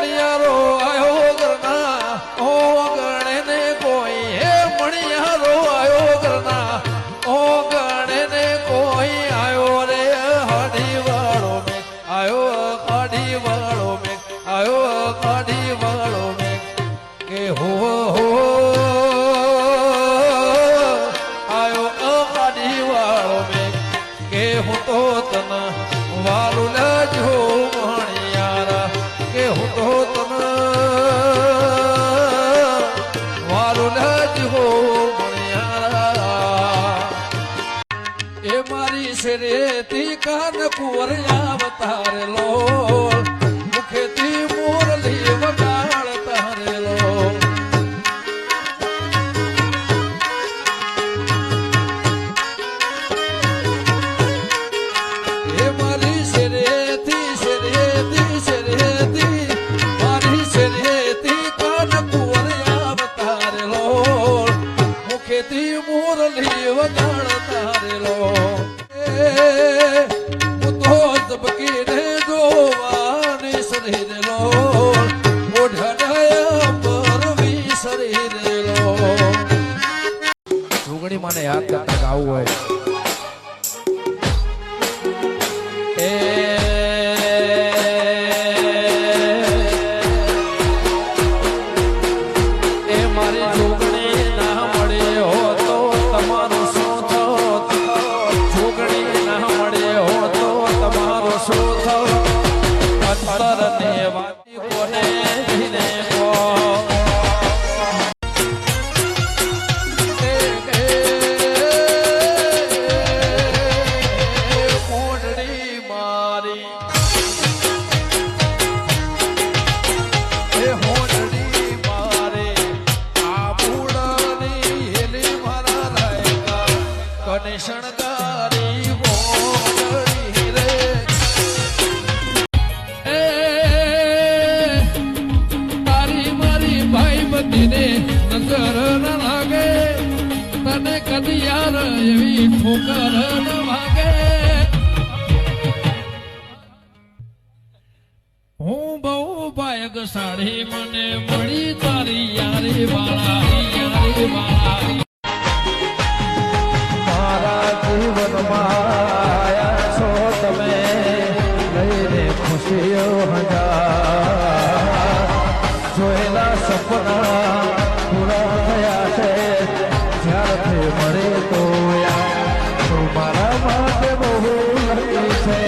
મણિયારો આયો ઘરના ઓ ગણે ને કોઈ હે મણિયારો આયો ઘરના ઓ ગણે ને કોઈ આયો રે હાડી વાળો મે આયો કાઢી વાળો મે આયો કાઢી વાળો મે કે હો આયો કાઢી વાળો મે કે હું તો તને વાલું લાજો મણિયારા કે હું તો તને વાલું લાજો મણિયારા એ મારી શરેતી કાન કુંવર અવતારે લો મુખેથી મોરલી વગાડ તારે લો એ મારી શરેતી મારી શરેતી કાન કુંવર અવતારે લો મુખેથી મોરલી વગાડ તારે લો બકીને જોવાની શરીર લો ઓઢાયા પરવી શરીર લો સુગણી માને યાદ કરતા ગાવું હોય એ મારી સુગણી ના મળે હો તો તમારું શું થત સુગણી ના મળે હો તો તમારો શું થયો અંતર ને વાતી કોને જીને કો કોડડી મારી એ હોડડી મારે આ બુડાની હેલી મારા રાયકા કને શણગારી નજર ન લાગે તને કદી યાર એવી ઠોકર ન વાગે હું બહુ બાયક સાડી મને મળી તારી યારી વાળા મારા જીવનમાં આયા છો તમે લઈને ખુશીઓ હજાર જોયેલા સપના પૂરા થયા છે જ્યારથી મળે તો તું મારા માટે બહુ લકી છે